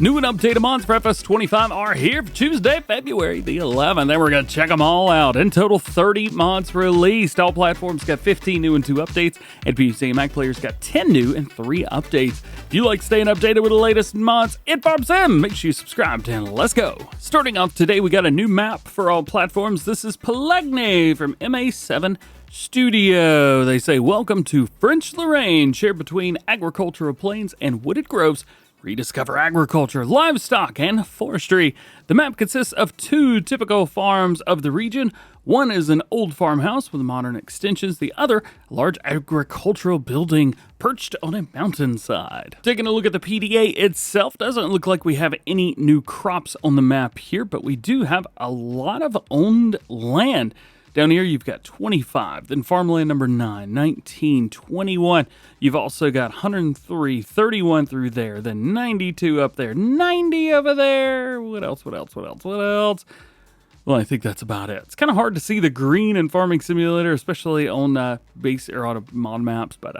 New and updated mods for FS25 are here for Tuesday, February the 11th, and we're going to check them all out. In total, 30 mods released. All platforms got 15 new and 2 updates, and PC and Mac players got 10 new and 3 updates. If you like staying updated with the latest mods in Farm Sim, make sure you subscribe and let's go. Starting off today, we got a new map for all platforms. This is Pallegney from MA7 Studio. They say, welcome to French Lorraine, shared between agricultural plains and wooded groves. Rediscover agriculture, livestock, and forestry. The map consists of 2 typical farms of the region. One is an old farmhouse with modern extensions. The other, a large agricultural building perched on a mountainside. Taking a look at the PDA itself, doesn't look like we have any new crops on the map here, but we do have a lot of owned land. Down here, you've got 25, then farmland number 9, 19, 21. You've also got 103, 31 through there, then 92 up there, 90 over there. What else? Well, I think that's about it. It's kind of hard to see the green in Farming Simulator, especially on base or on mod maps, but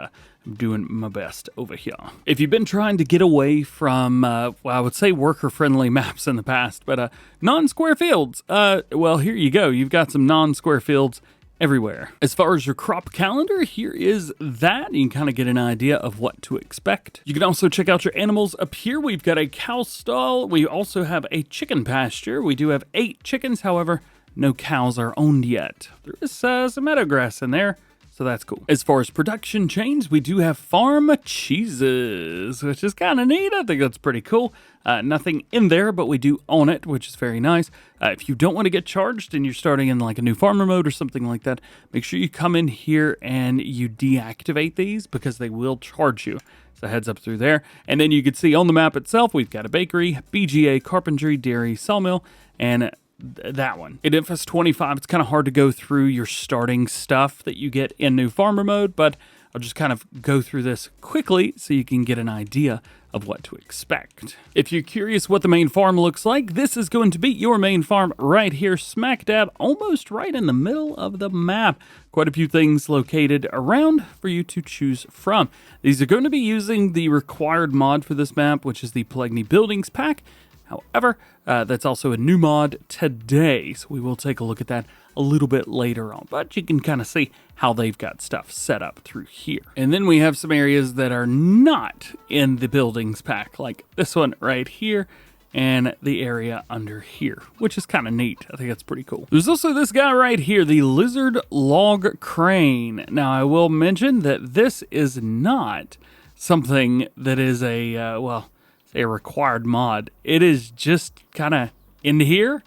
I'm doing my best over here. If you've been trying to get away from, well, I would say worker-friendly maps in the past, but non-square fields, well, here you go. You've got some non-square fields everywhere. As far as your crop calendar, here is that. You can kind of get an idea of what to expect. You can also check out your animals up here. We've got a cow stall. We also have a chicken pasture. We do have 8 chickens. However, no cows are owned yet. There is some meadow grass in there, so that's cool. As far as production chains, we do have farm cheeses, which is kind of neat. I think that's pretty cool. Nothing in there, but we do own it, which is very nice. If you don't want to get charged and you're starting in like a new farmer mode or something like that, make sure you come in here and you deactivate these because they will charge you. So heads up through there. And then you can see on the map itself, we've got a bakery, BGA, carpentry, dairy, sawmill, and that one. In FS25, it's kind of hard to go through your starting stuff that you get in new farmer mode, but I'll just kind of go through this quickly so you can get an idea of what to expect. If you're curious what the main farm looks like, this is going to be your main farm right here, smack dab, almost right in the middle of the map. Quite a few things located around for you to choose from. These are going to be using the required mod for this map, which is the Pallegney Buildings pack. However, that's also a new mod today, so we will take a look at that a little bit later on. But you can kind of see how they've got stuff set up through here. And then we have some areas that are not in the buildings pack, like this one right here and the area under here, which is kind of neat. I think that's pretty cool. There's also this guy right here, the Lizard Log Crane. Now, I will mention that this is not something that is a, well, a required mod. It is just kind of in here,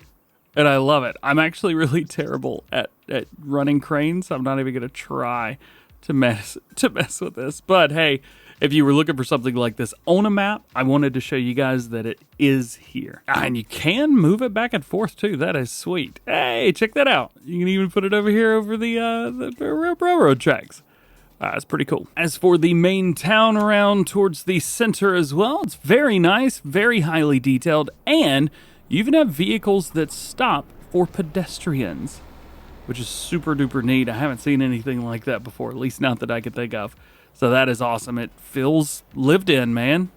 and I love it. I'm actually really terrible at running cranes. I'm not even going to try to mess with this. But hey, if you were looking for something like this on a map, I wanted to show you guys that it is here. And you can move it back and forth too. That is sweet. Hey, check that out. You can even put it over here over the railroad tracks. It's pretty cool. As for the main town around towards the center as well, it's very nice, very highly detailed, and you even have vehicles that stop for pedestrians, which is super duper neat. I haven't seen anything like that before, at least not that I could think of. So that is awesome. It feels lived in, man.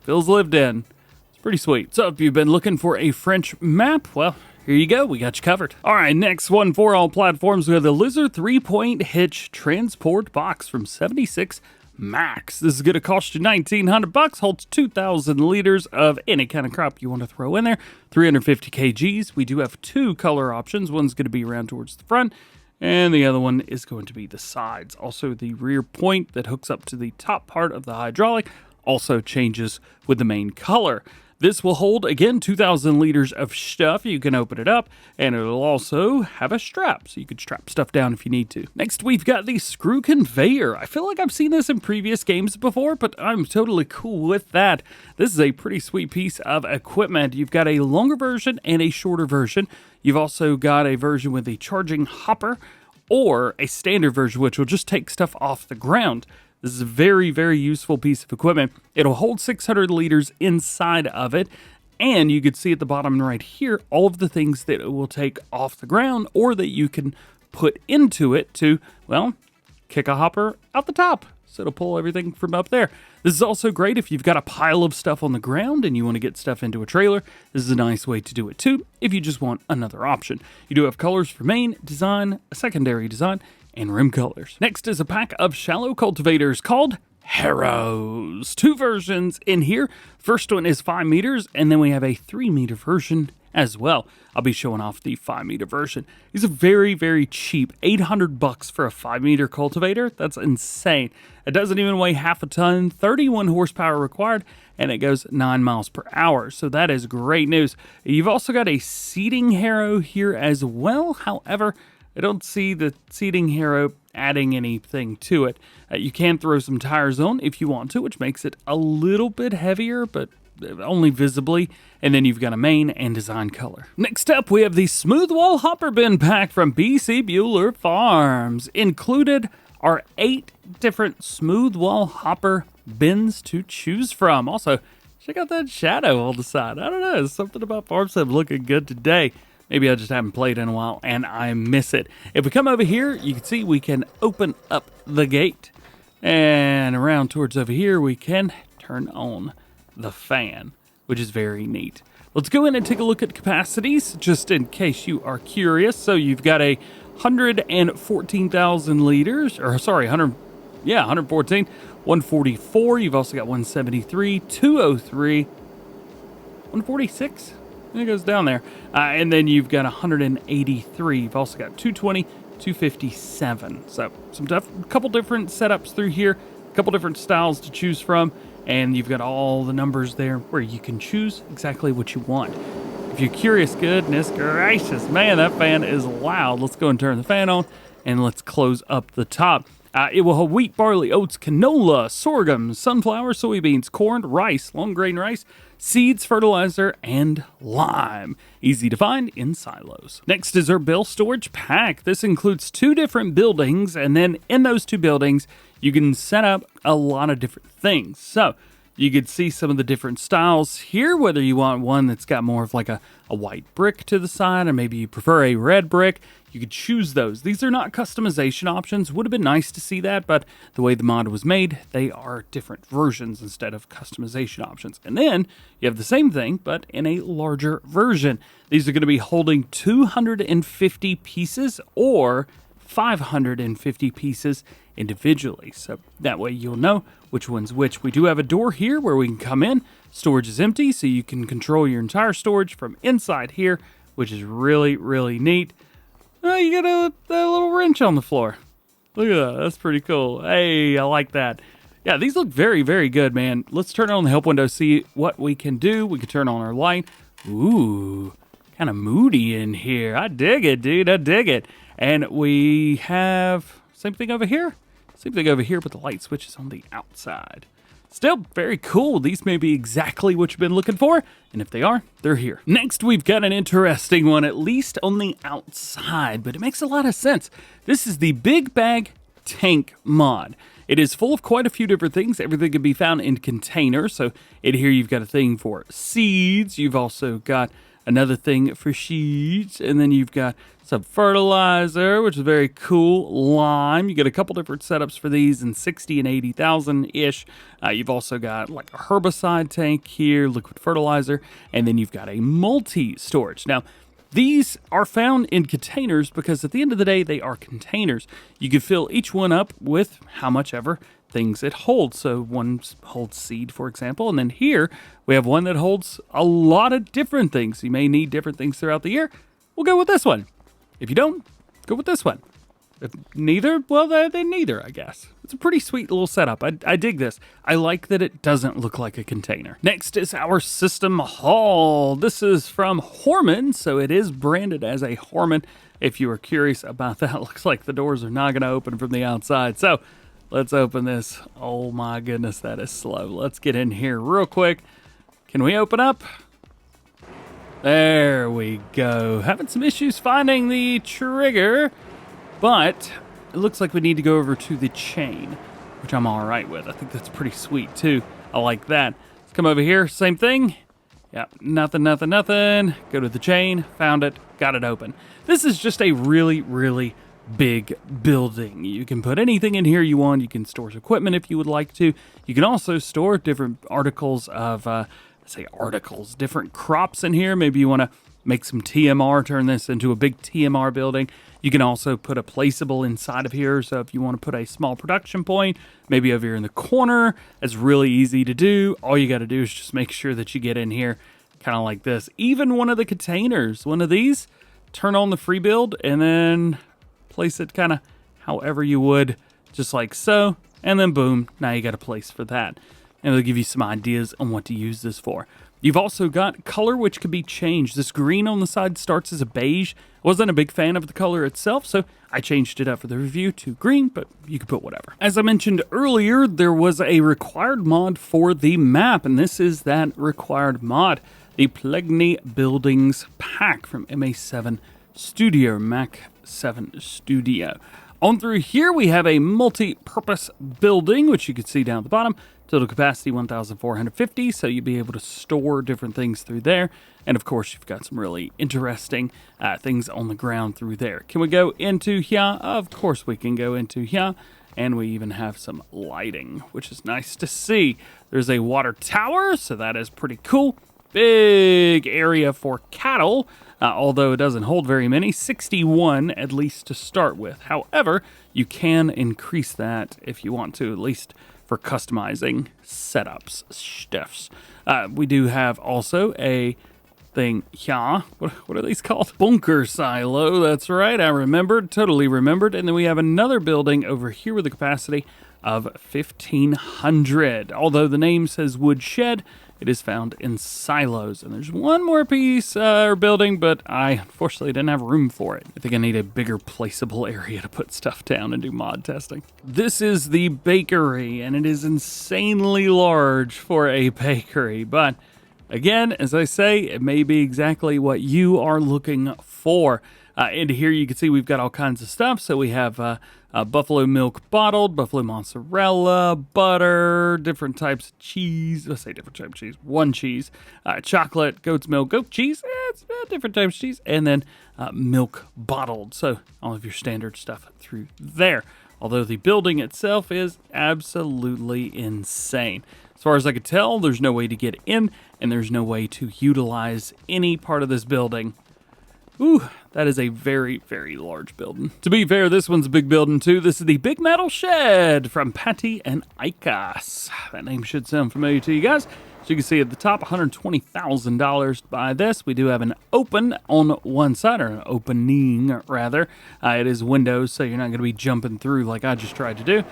Feels lived in. It's pretty sweet. So if you've been looking for a French map, well, here you go. We got you covered. All right, next one for all platforms. We have the Lizard 3-point hitch Transportbox from 76 Max. This is going to cost you $1,900. Holds 2,000 liters of any kind of crop you want to throw in there. 350 kgs. We do have 2 color options. One's going to be around towards the front, and the other one is going to be the sides. Also, the rear point that hooks up to the top part of the hydraulic also changes with the main color. This will hold, again, 2,000 liters of stuff. You can open it up, and it'll also have a strap, so you can strap stuff down if you need to. Next, we've got the Screw Conveyor. I feel like I've seen this in previous games before, but I'm totally cool with that. This is a pretty sweet piece of equipment. You've got a longer version and a shorter version. You've also got a version with a charging hopper, or a standard version, which will just take stuff off the ground. This is a very, very useful piece of equipment. It'll hold 600 liters inside of it, and you can see at the bottom right here all of the things that it will take off the ground or that you can put into it to, well, kick a hopper out the top. So it'll pull everything from up there. This is also great if you've got a pile of stuff on the ground and you want to get stuff into a trailer. This is a nice way to do it too, if you just want another option. You do have colors for main, design, a secondary design, and rim colors. Next is a pack of shallow cultivators called Harrows. 2 versions in here. First one is 5 meters, and then we have a 3 meter version as well. I'll be showing off the 5 meter version. These are very, very cheap. $800 for a 5 meter cultivator. That's insane. It doesn't even weigh half a ton, 31 horsepower required, and it goes 9 miles per hour. So that is great news. You've also got a seeding harrow here as well. However, I don't see the seeding harrow adding anything to it. You can throw some tires on if you want to, which makes it a little bit heavier, but only visibly. And then you've got a main and design color. Next up, we have the Smoothwall hopper bin pack from BC Bueller Farms. Included are 8 different Smoothwall hopper bins to choose from. Also, check out that shadow on the side. I don't know, there's something about Farm Sim looking good today. Maybe I just haven't played in a while and I miss it. If we come over here, you can see we can open up the gate. And around towards over here, we can turn on the fan, which is very neat. Let's go in and take a look at capacities, just in case you are curious. So you've got a 114,000 liters, or sorry, 114, 144. You've also got 173, 203, 146. It goes down there. And then you've got 183. You've also got 220, 257. So a couple different setups through here, a couple different styles to choose from, and you've got all the numbers there where you can choose exactly what you want. If you're curious, goodness gracious, man, that fan is loud. Let's go and turn the fan on, and let's close up the top. It will have wheat, barley, oats, canola, sorghum, sunflower, soybeans, corn, rice, long grain rice, seeds, fertilizer, and lime. Easy to find in silos. Next is our Bale storage pack. This includes 2 different buildings, and then in those 2 buildings, you can set up a lot of different things. So you can see some of the different styles here, whether you want one that's got more of like a white brick to the side, or maybe you prefer a red brick. You could choose those. These are not customization options. Would have been nice to see that, but the way the mod was made, they are different versions instead of customization options. And then you have the same thing, but in a larger version. These are going to be holding 250 pieces or 550 pieces individually. So that way you'll know which one's which. We do have a door here where we can come in. Storage is empty, so you can control your entire storage from inside here, which is really, really neat. You got a little wrench on the floor. Look at that. That's pretty cool. Hey, I like that. Yeah, these look very, very good, man. Let's turn on the help window, see what we can do. We can turn on our light. Ooh, kind of moody in here. I dig it, dude. I dig it. And we have same thing over here. Same thing over here, but the light switch is on the outside. Still very cool. These may be exactly what you've been looking for, and if they are, they're here. Next, we've got an interesting one, at least on the outside, but it makes a lot of sense. This is the BigBag Tank mod. It is full of quite a few different things. Everything can be found in containers. So in here, you've got a thing for seeds. You've also got another thing for sheets, and then you've got some fertilizer, which is very cool. Lime, you get a couple different setups for these in 60 and 80,000-ish. You've also got like a herbicide tank here, liquid fertilizer, and then you've got a multi-storage. Now, these are found in containers because at the end of the day, they are containers. You can fill each one up with how much ever things it holds. So one holds seed, for example, and then here we have one that holds a lot of different things. You may need different things throughout the year. We'll go with this one. If you don't, go with this one. If neither, well, then neither, I guess. It's a pretty sweet little setup. I dig this. I like that it doesn't look like a container. Next is our system haul. This is from Horman, so it is branded as a Horman. If you were curious about that, it looks like the doors are not going to open from the outside. So let's open this. Oh my goodness, that is slow. Let's get in here real quick. Can we open up? There we go. Having some issues finding the trigger, but it looks like we need to go over to the chain, which I'm all right with. I think that's pretty sweet too. I like that. Let's come over here. Same thing. Yeah, nothing. Go to the chain. Found it. Got it open. This is just a really, really big building. You can put anything in here you want. You can store equipment if you would like to. You can also store different articles of, different crops in here. Maybe you want to make some TMR, turn this into a big TMR building. You can also put a placeable inside of here. So if you want to put a small production point, maybe over here in the corner, it's really easy to do. All you got to do is just make sure that you get in here kind of like this. Even one of the containers, one of these, turn on the free build and then place it kind of however you would, just like so. And then boom, now you got a place for that. And it'll give you some ideas on what to use this for. You've also got color, which can be changed. This green on the side starts as a beige. I wasn't a big fan of the color itself, so I changed it up for the review to green, but you can put whatever. As I mentioned earlier, there was a required mod for the map, and this is that required mod. The Pallegney Buildings Pack from MA7 Studio, Mac 7 Studio. On through here, we have a multi-purpose building, which you can see down at the bottom. Total capacity 1,450, so you'll be able to store different things through there. And of course, you've got some really interesting things on the ground through there. Can we go into here? Of course we can go into here. And we even have some lighting, which is nice to see. There's a water tower, so that is pretty cool. Big area for cattle, although it doesn't hold very many. 61 at least to start with. However, you can increase that if you want to, at least for customizing setups, stuffs. We do have also a thing here. What are these called? Bunker silo. That's right. I remembered. Totally remembered. And then we have another building over here with a capacity of 1,500. Although the name says wood shed, it is found in silos. And there's one more piece or building, but I unfortunately didn't have room for it. I think I need a bigger placeable area to put stuff down and do mod testing. This is the bakery, and it is insanely large for a bakery. But again, as I say, it may be exactly what you are looking for. Into here, you can see we've got all kinds of stuff. So we have buffalo milk bottled, buffalo mozzarella, butter, different types of cheese. Let's say different type of cheese. One cheese, chocolate, goat's milk, goat cheese. It's different types of cheese, and then milk bottled. So all of your standard stuff through there. Although the building itself is absolutely insane. As far as I could tell, there's no way to get in, and there's no way to utilize any part of this building. Ooh, that is a very, very large building. To be fair, this one's a big building too. This is the Big Metal Shed from Patty and Icos. That name should sound familiar to you guys. So you can see at the top, $120,000 to buy this. We do have an open on one side, or an opening rather. It is windows, so you're not going to be jumping through like I just tried to do.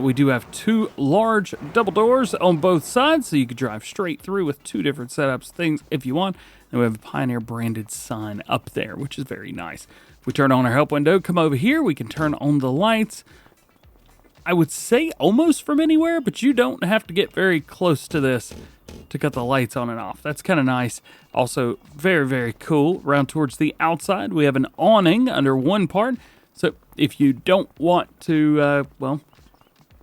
We do have two large double doors on both sides, so you could drive straight through with two different setups, things if you want. And we have a Pioneer branded sign up there, which is very nice. If we turn on our help window, come over here, we can turn on the lights. I would say almost from anywhere, but you don't have to get very close to this to cut the lights on and off. That's kind of nice. Also, very, very cool. Around towards the outside, we have an awning under one part. So if you don't want to,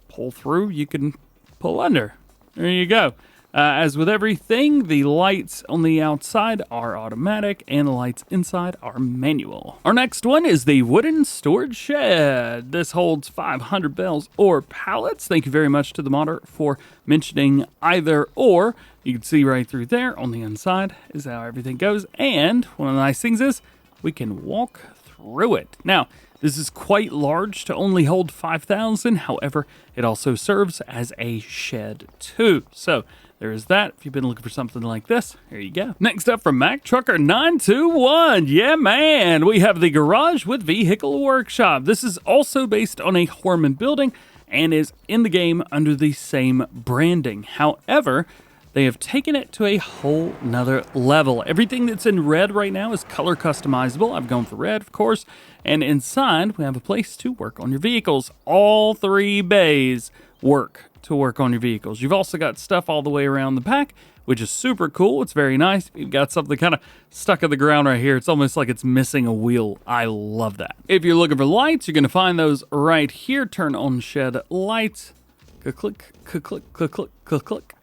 pull through, you can pull under. There you go. As with everything, the lights on the outside are automatic and the lights inside are manual. Our next one is the wooden storage shed. This holds 500 bales or pallets. Thank you very much to the modder for mentioning either or. You can see right through there on the inside is how everything goes. And one of the nice things is we can walk through it. Now, this is quite large to only hold 5,000. However, it also serves as a shed too. So there is that. If you've been looking for something like this, here you go. Next up from Mac Trucker 921. Yeah, man. We have the Garage with Vehicle Workshop. This is also based on a Horman building and is in the game under the same branding. However, they have taken it to a whole nother level. Everything that's in red right now is color customizable. I've gone for red, of course. And inside, we have a place to work on your vehicles. All three bays work to work on your vehicles. You've also got stuff all the way around the back, which is super cool. It's very nice. You've got something kind of stuck in the ground right here. It's almost like it's missing a wheel. I love that. If you're looking for lights, you're going to find those right here. Turn on shed lights. Click, click, click, click, click, click, click.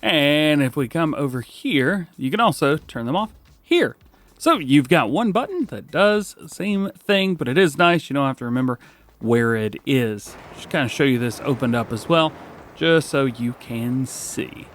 And if we come over here, you can also turn them off here. So you've got one button that does the same thing, but it is nice. You don't have to remember where it is. Just kind of show you this opened up as well, just so you can see.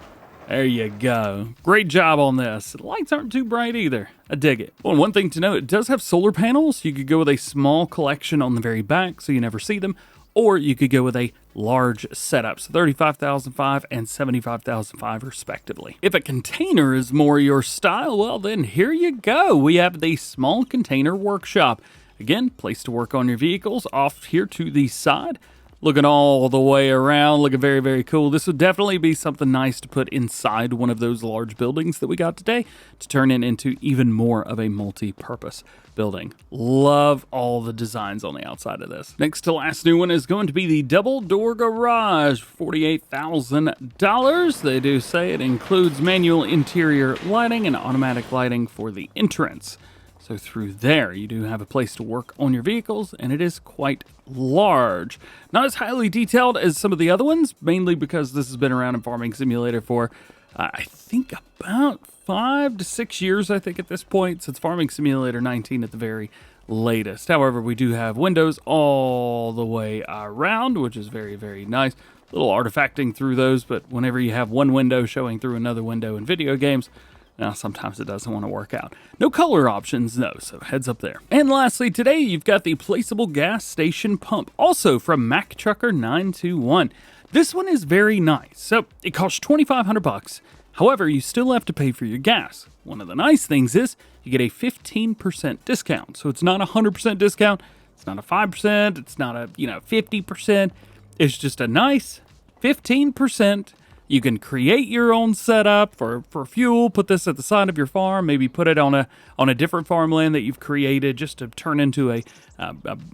There you go. Great job on this. The lights aren't too bright either. I dig it. Well, one thing to note, it does have solar panels. You could go with a small collection on the very back so you never see them, or you could go with a large setup, so 35,005 and 75,005 respectively. If a container is more your style, well then here you go. We have the small container workshop. Again, place to work on your vehicles off here to the side. Looking all the way around, looking very, very cool. This would definitely be something nice to put inside one of those large buildings that we got today to turn it into even more of a multi-purpose building. Love all the designs on the outside of this. Next to last new one is going to be the double door garage, $48,000. They do say it includes manual interior lighting and automatic lighting for the entrance. So through there, you do have a place to work on your vehicles, and it is quite large. Not as highly detailed as some of the other ones, mainly because this has been around in Farming Simulator for, I think, about 5 to 6 years, I think, at this point, since Farming Simulator 19 at the very latest. However, we do have windows all the way around, which is very, very nice. A little artifacting through those, but whenever you have one window showing through another window in video games, now, sometimes it doesn't want to work out. No color options, though, so heads up there. And lastly, today you've got the Placeable gas station pump, also from Mac Trucker 921. This one is very nice. So it costs $2,500. However, you still have to pay for your gas. One of the nice things is you get a 15% discount. So it's not a 100% discount. It's not a 5%. It's not a 50%. It's just a nice 15%. You can create your own setup for fuel, put this at the side of your farm, maybe put it on a different farmland that you've created just to turn into a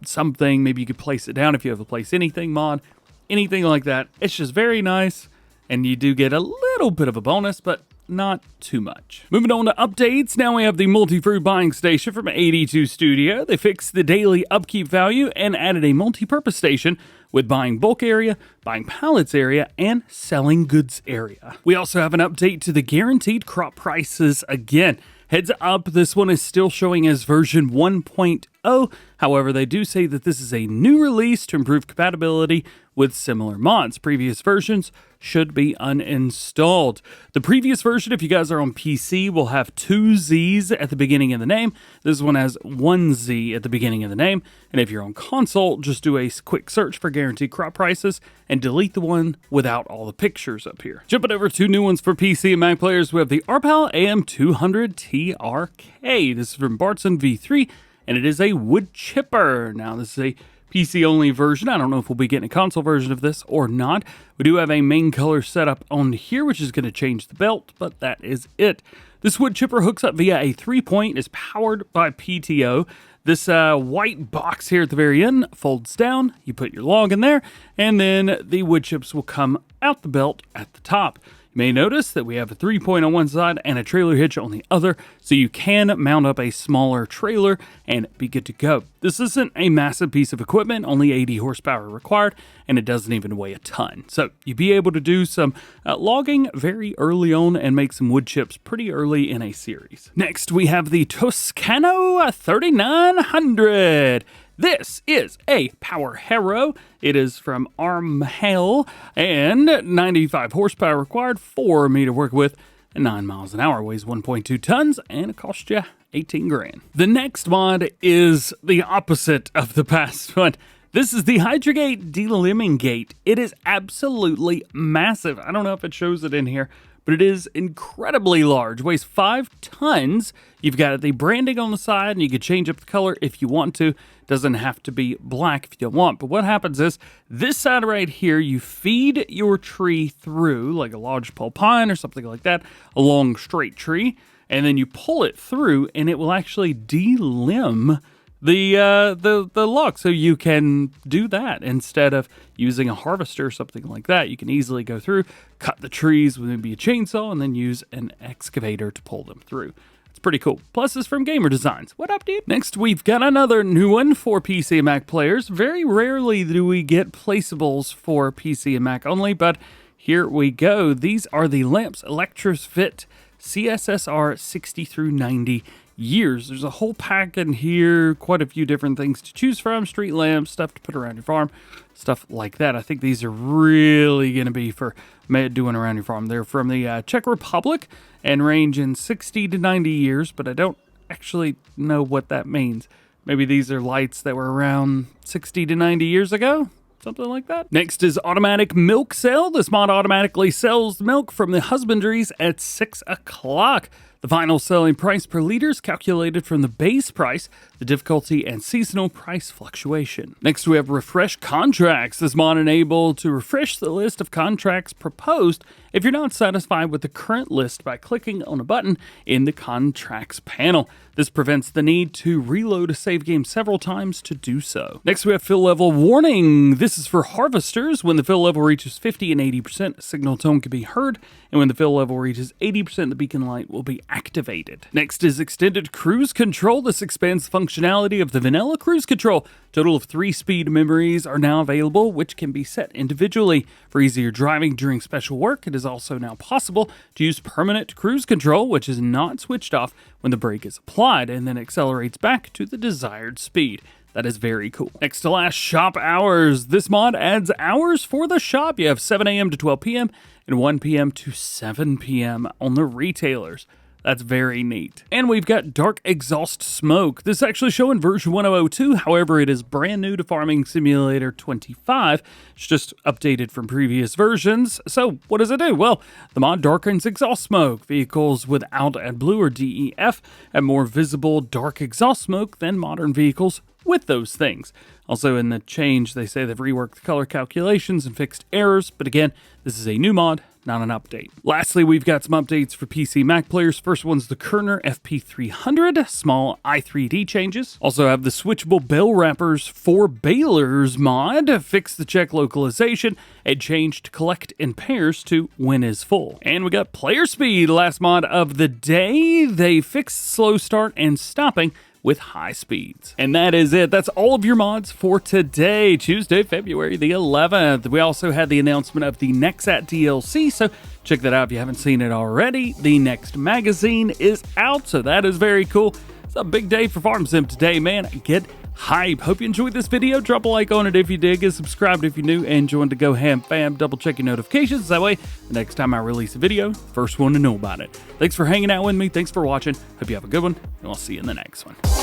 something. Maybe you could place it down if you have a place anything mod, anything like that. It's just very nice, and you do get a little bit of a bonus, but not too much. Moving on to updates, now we have the Multifruit buying station from 82 Studio. They fixed the daily upkeep value and added a multi-purpose station with buying bulk area, buying pallets area, and selling goods area. We also have an update to the guaranteed crop prices again. Heads up, this one is still showing as version 1.0. However, they do say that this is a new release to improve compatibility with similar mods. Previous versions should be uninstalled. The previous version, if you guys are on PC, will have 2 Z's at the beginning of the name. This one has 1 Z at the beginning of the name. And if you're on console, just do a quick search for guaranteed crop prices and delete the one without all the pictures up here. Jumping over to new ones for PC and Mac players, we have the Arpal AM200 TRK. This is from Bartson V3, and it is a wood chipper. Now, this is a PC only version. I don't know if we'll be getting a console version of this or not. We do have a main color setup on here, which is going to change the belt, but that is it. This wood chipper hooks up via a 3-point, is powered by PTO. This white box here at the very end folds down. You put your log in there, and then the wood chips will come out the belt at the top. You may notice that we have a 3-point on one side and a trailer hitch on the other, so you can mount up a smaller trailer and be good to go. This isn't a massive piece of equipment, only 80 horsepower required, and it doesn't even weigh a ton. So you'll be able to do some logging very early on and make some wood chips pretty early in a series. Next, we have the TOSCANO 3900. This is a power harrow. It is from Arpal and 95 horsepower required, 4 meter work width, and 9 miles an hour, weighs 1.2 tons, and it costs you 18 grand. The next mod is the opposite of the past one. This is the Hydra-Gate Delimbing Gate. It is absolutely massive. I don't know if it shows it in here, but it is incredibly large. Weighs 5 tons. You've got the branding on the side, and you can change up the color if you want to. Doesn't have to be black if you don't want. But what happens is, this side right here, you feed your tree through, like a lodgepole pine or something like that, a long straight tree, and then you pull it through, and it will actually delimb the log, so you can do that instead of using a harvester or something like that. You can easily go through, cut the trees with maybe a chainsaw, and then use an excavator to pull them through. It's pretty cool. Plus, it's from Gamer Designs. What up, dude? Next, we've got another new one for PC and Mac players. Very rarely do we get placeables for PC and Mac only, but here we go. These are the lamps Elektrosvit CSSR 60 through 90 years. There's a whole pack in here, quite a few different things to choose from, street lamps, stuff to put around your farm, stuff like that. I think these are really going to be for doing around your farm. They're from the Czech Republic and range in 60 to 90 years, but I don't actually know what that means. Maybe these are lights that were around 60 to 90 years ago? Something like that. Next is automatic MilkSale. This mod automatically sells milk from the husbandries at 6 o'clock. The final selling price per liter is calculated from the base price, the difficulty, and seasonal price fluctuation. Next, we have refresh contracts. This mod enables to refresh the list of contracts proposed if you're not satisfied with the current list by clicking on a button in the contracts panel. This prevents the need to reload a save game several times to do so. Next, we have Filllevel Warning. This is for harvesters. When the fill level reaches 50 and 80%, a signal tone can be heard, and when the fill level reaches 80%, the beacon light will be activated. Next is Extended Cruise Control. This expands the functionality of the vanilla cruise control. Total of 3 speed memories are now available, which can be set individually. For easier driving during special work, it is also now possible to use permanent cruise control, which is not switched off when the brake is applied, and then accelerates back to the desired speed. That is very cool. Next to last, shop hours. This mod adds hours for the shop. You have 7 a.m. to 12 p.m. and 1 p.m. to 7 p.m. on the retailers. That's very neat. And we've got dark exhaust smoke. This actually shows in version 1002. However, it is brand new to Farming Simulator 25. It's just updated from previous versions. So what does it do? Well, the mod darkens exhaust smoke. Vehicles without AdBlue or DEF have more visible dark exhaust smoke than modern vehicles with those things. Also in the change, they say they've reworked the color calculations and fixed errors, but again, this is a new mod, not an update. Lastly, we've got some updates for PC Mac players. First one's the Kerner FP 300, small i3D changes. Also have the switchable Bale wrappers for Balers mod, fix the Czech localization, and change to collect in pairs to when is full. And we got player speed, last mod of the day. They fixed slow start and stopping with high speeds. And that is it. That's all of your mods for today, Tuesday, February the 11th. We also had the announcement of the Nexat DLC, so check that out if you haven't seen it already. The next magazine is out, so that is very cool. It's a big day for Farm Sim today, man. Get hype. Hope you enjoyed this video. Drop a like on it if you did. Get subscribed if you're new, and join the DjGoHam fam. Double check your notifications. That way, the next time I release a video, first one to know about it. Thanks for hanging out with me. Thanks for watching. Hope you have a good one, and I'll see you in the next one.